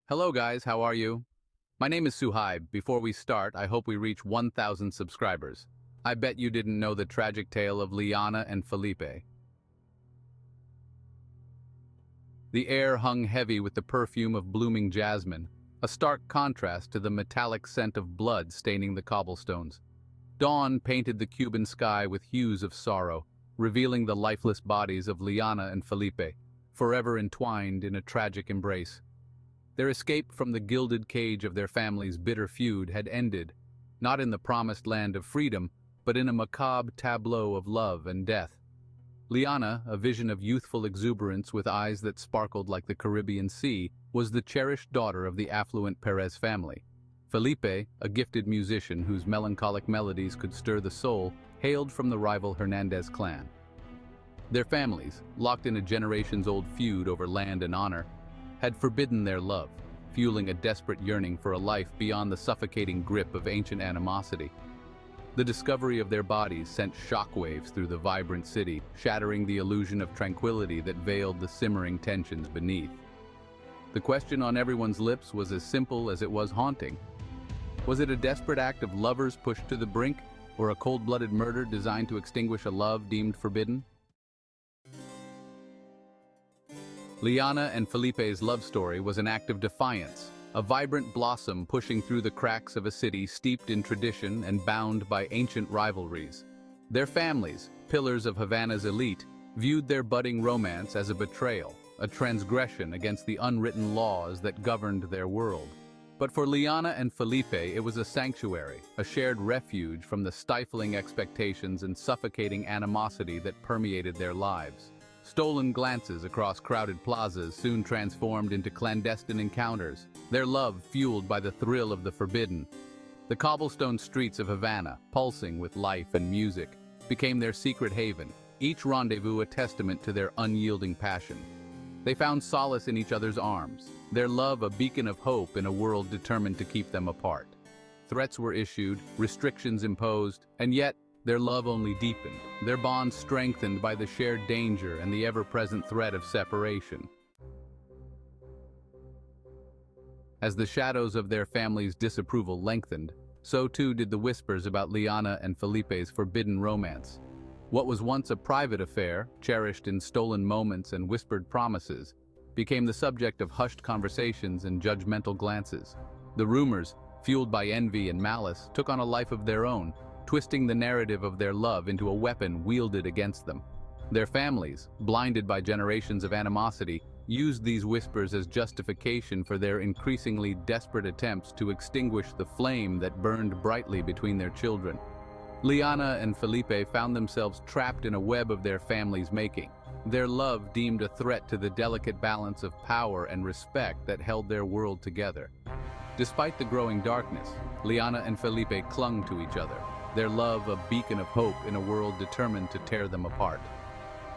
Hello guys, how are you? My name is Suhaib. Before we start, I hope we reach 1,000 subscribers. I bet you didn't know the tragic tale of Liana and Felipe. The air hung heavy with the perfume of blooming jasmine, a stark contrast to the metallic scent of blood staining the cobblestones. Dawn painted the Cuban sky with hues of sorrow, revealing the lifeless bodies of Liana and Felipe, forever entwined in a tragic embrace. Their escape from the gilded cage of their family's bitter feud had ended, not in the promised land of freedom, but in a macabre tableau of love and death. Liana, a vision of youthful exuberance with eyes that sparkled like the Caribbean Sea, was the cherished daughter of the affluent Perez family. Felipe, a gifted musician whose melancholic melodies could stir the soul, hailed from the rival Hernandez clan. Their families, locked in a generations-old feud over land and honor, had forbidden their love, fueling a desperate yearning for a life beyond the suffocating grip of ancient animosity. The discovery of their bodies sent shockwaves through the vibrant city, shattering the illusion of tranquility that veiled the simmering tensions beneath. The question on everyone's lips was as simple as it was haunting. Was it a desperate act of lovers pushed to the brink, or a cold-blooded murder designed to extinguish a love deemed forbidden? Liana and Felipe's love story was an act of defiance, a vibrant blossom pushing through the cracks of a city steeped in tradition and bound by ancient rivalries. Their families, pillars of Havana's elite, viewed their budding romance as a betrayal, a transgression against the unwritten laws that governed their world. But for Liana and Felipe, it was a sanctuary, a shared refuge from the stifling expectations and suffocating animosity that permeated their lives. Stolen glances across crowded plazas soon transformed into clandestine encounters, their love fueled by the thrill of the forbidden. The cobblestone streets of Havana, pulsing with life and music, became their secret haven, each rendezvous a testament to their unyielding passion. They found solace in each other's arms, their love a beacon of hope in a world determined to keep them apart. Threats were issued, restrictions imposed, and yet, their love only deepened, their bond strengthened by the shared danger and the ever-present threat of separation. As the shadows of their family's disapproval lengthened, so too did the whispers about Liana and Felipe's forbidden romance. What was once a private affair, cherished in stolen moments and whispered promises, became the subject of hushed conversations and judgmental glances. The rumors, fueled by envy and malice, took on a life of their own, twisting the narrative of their love into a weapon wielded against them. Their families, blinded by generations of animosity, used these whispers as justification for their increasingly desperate attempts to extinguish the flame that burned brightly between their children. Liana and Felipe found themselves trapped in a web of their family's making, their love deemed a threat to the delicate balance of power and respect that held their world together. Despite the growing darkness, Liana and Felipe clung to each other, their love a beacon of hope in a world determined to tear them apart.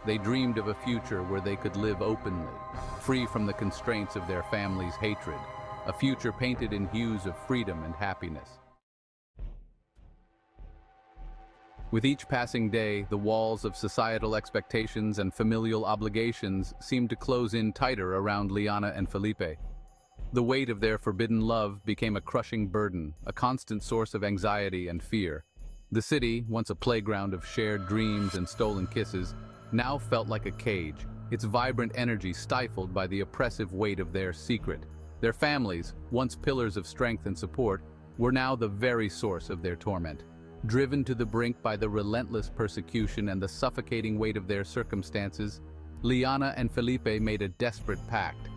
They dreamed of a future where they could live openly, free from the constraints of their family's hatred, a future painted in hues of freedom and happiness. With each passing day, the walls of societal expectations and familial obligations seemed to close in tighter around Liana and Felipe. The weight of their forbidden love became a crushing burden, a constant source of anxiety and fear. The city, once a playground of shared dreams and stolen kisses, now felt like a cage, its vibrant energy stifled by the oppressive weight of their secret. Their families, once pillars of strength and support, were now the very source of their torment. Driven to the brink by the relentless persecution and the suffocating weight of their circumstances, Liana and Felipe made a desperate pact.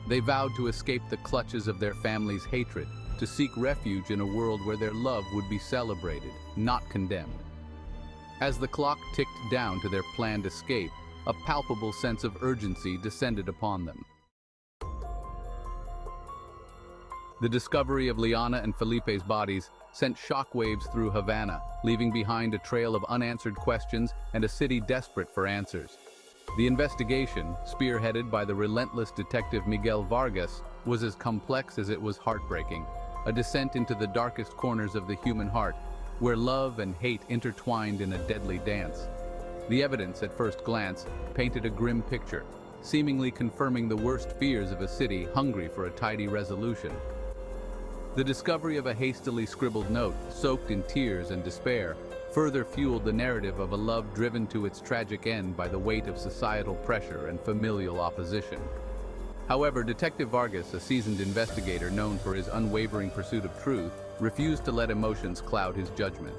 They vowed to escape the clutches of their family's hatred, to seek refuge in a world where their love would be celebrated, not condemned. As the clock ticked down to their planned escape, a palpable sense of urgency descended upon them. The discovery of Liana and Felipe's bodies sent shockwaves through Havana, leaving behind a trail of unanswered questions and a city desperate for answers. The investigation, spearheaded by the relentless detective Miguel Vargas, was as complex as it was heartbreaking, a descent into the darkest corners of the human heart, where love and hate intertwined in a deadly dance. The evidence, at first glance, painted a grim picture. seemingly confirming the worst fears of a city hungry for a tidy resolution. The discovery of a hastily scribbled note, soaked in tears and despair, further fueled the narrative of a love driven to its tragic end by the weight of societal pressure and familial opposition. However, Detective Vargas, a seasoned investigator known for his unwavering pursuit of truth, refused to let emotions cloud his judgment.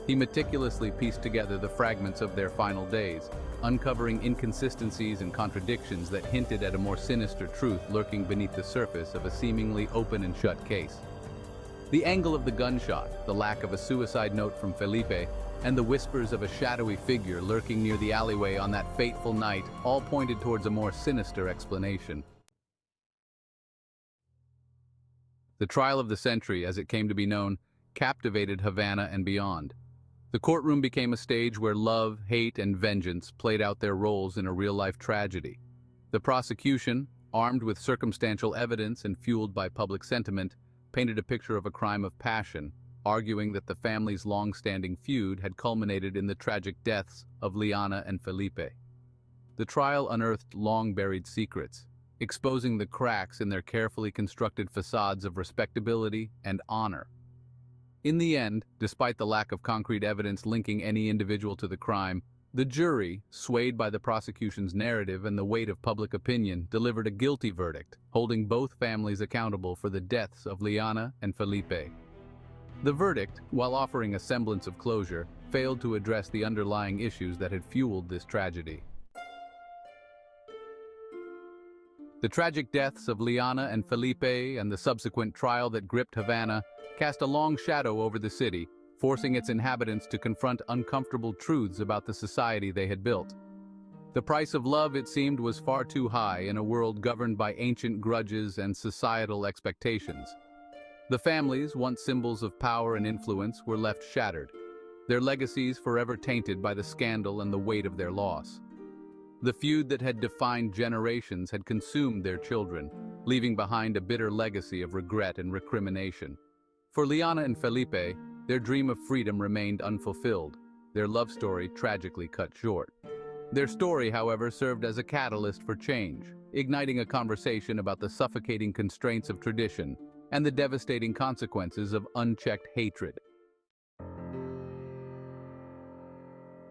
He meticulously pieced together the fragments of their final days, uncovering inconsistencies and contradictions that hinted at a more sinister truth lurking beneath the surface of a seemingly open and shut case. The angle of the gunshot, the lack of a suicide note from Felipe, and the whispers of a shadowy figure lurking near the alleyway on that fateful night all pointed towards a more sinister explanation. The trial of the century, as it came to be known, captivated Havana and beyond. The courtroom became a stage where love, hate, and vengeance played out their roles in a real-life tragedy. The prosecution, armed with circumstantial evidence and fueled by public sentiment, painted a picture of a crime of passion, arguing that the family's long-standing feud had culminated in the tragic deaths of Liana and Felipe. The trial unearthed long-buried secrets, exposing the cracks in their carefully constructed facades of respectability and honor. In the end, despite the lack of concrete evidence linking any individual to the crime, the jury, swayed by the prosecution's narrative and the weight of public opinion, delivered a guilty verdict, holding both families accountable for the deaths of Liana and Felipe. The verdict, while offering a semblance of closure, failed to address the underlying issues that had fueled this tragedy. The tragic deaths of Liana and Felipe and the subsequent trial that gripped Havana cast a long shadow over the city, forcing its inhabitants to confront uncomfortable truths about the society they had built. The price of love, it seemed, was far too high in a world governed by ancient grudges and societal expectations. The families, once symbols of power and influence, were left shattered, their legacies forever tainted by the scandal and the weight of their loss. The feud that had defined generations had consumed their children, leaving behind a bitter legacy of regret and recrimination. For Liana and Felipe, their dream of freedom remained unfulfilled, their love story tragically cut short. Their story, however, served as a catalyst for change, igniting a conversation about the suffocating constraints of tradition and the devastating consequences of unchecked hatred.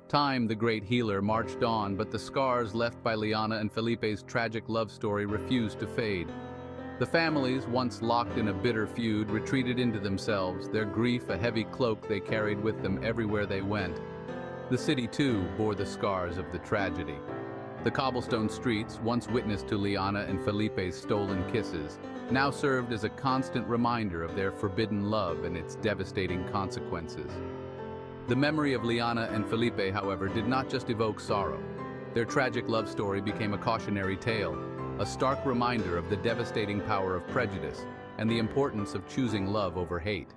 Time, the great healer, marched on, but the scars left by Liana and Felipe's tragic love story refused to fade. The families, once locked in a bitter feud, retreated into themselves, their grief a heavy cloak they carried with them everywhere they went. The city, too, bore the scars of the tragedy. The cobblestone streets, once witness to Liana and Felipe's stolen kisses, now served as a constant reminder of their forbidden love and its devastating consequences. The memory of Liana and Felipe, however, did not just evoke sorrow. Their tragic love story became a cautionary tale, a stark reminder of the devastating power of prejudice and the importance of choosing love over hate.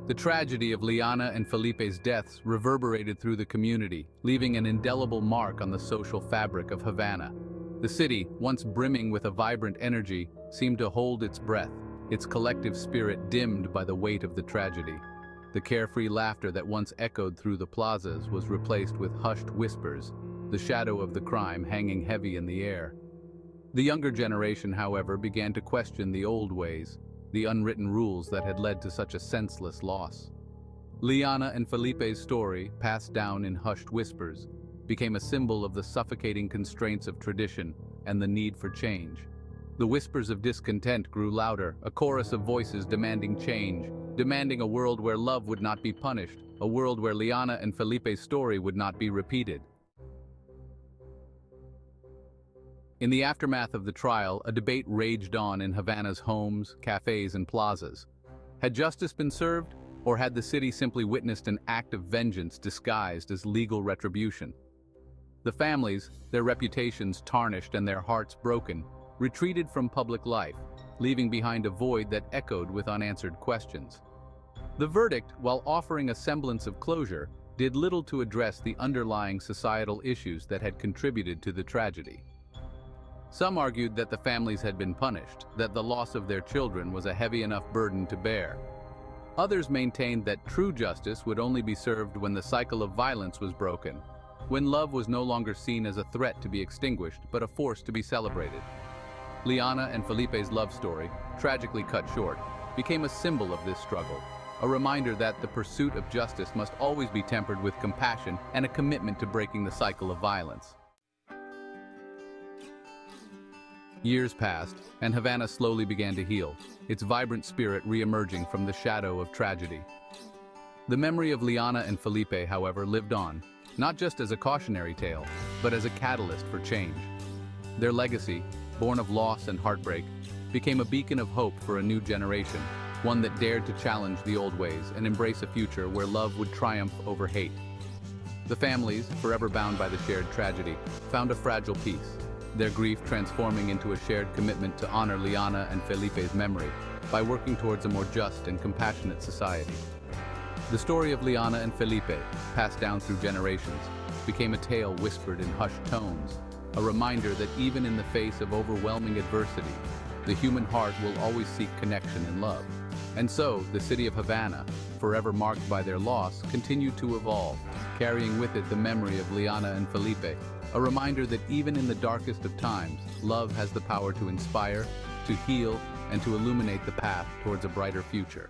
The tragedy of Liana and Felipe's deaths reverberated through the community, leaving an indelible mark on the social fabric of Havana. The city, once brimming with a vibrant energy, seemed to hold its breath, its collective spirit dimmed by the weight of the tragedy. The carefree laughter that once echoed through the plazas was replaced with hushed whispers, the shadow of the crime hanging heavy in the air. The younger generation, however, began to question the old ways, the unwritten rules that had led to such a senseless loss. Liana and Felipe's story, passed down in hushed whispers, became a symbol of the suffocating constraints of tradition and the need for change. The whispers of discontent grew louder, a chorus of voices demanding change, demanding a world where love would not be punished, a world where Liana and Felipe's story would not be repeated. In the aftermath of the trial, a debate raged on in Havana's homes, cafes, and plazas. Had justice been served, or had the city simply witnessed an act of vengeance disguised as legal retribution? The families, their reputations tarnished and their hearts broken, retreated from public life, leaving behind a void that echoed with unanswered questions. The verdict, while offering a semblance of closure, did little to address the underlying societal issues that had contributed to the tragedy. Some argued that the families had been punished, that the loss of their children was a heavy enough burden to bear. Others maintained that true justice would only be served when the cycle of violence was broken, when love was no longer seen as a threat to be extinguished, but a force to be celebrated. Liana and Felipe's love story, tragically cut short, became a symbol of this struggle, a reminder that the pursuit of justice must always be tempered with compassion and a commitment to breaking the cycle of violence. Years passed, and Havana slowly began to heal, its vibrant spirit re-emerging from the shadow of tragedy. The memory of Liana and Felipe, however, lived on, not just as a cautionary tale, but as a catalyst for change. Their legacy, born of loss and heartbreak, became a beacon of hope for a new generation, one that dared to challenge the old ways and embrace a future where love would triumph over hate. The families, forever bound by the shared tragedy, found a fragile peace, their grief transforming into a shared commitment to honor Liana and Felipe's memory by working towards a more just and compassionate society. The story of Liana and Felipe, passed down through generations, became a tale whispered in hushed tones, a reminder that even in the face of overwhelming adversity, the human heart will always seek connection and love. And so, the city of Havana, forever marked by their loss, continued to evolve, carrying with it the memory of Liana and Felipe, a reminder that even in the darkest of times, love has the power to inspire, to heal, and to illuminate the path towards a brighter future.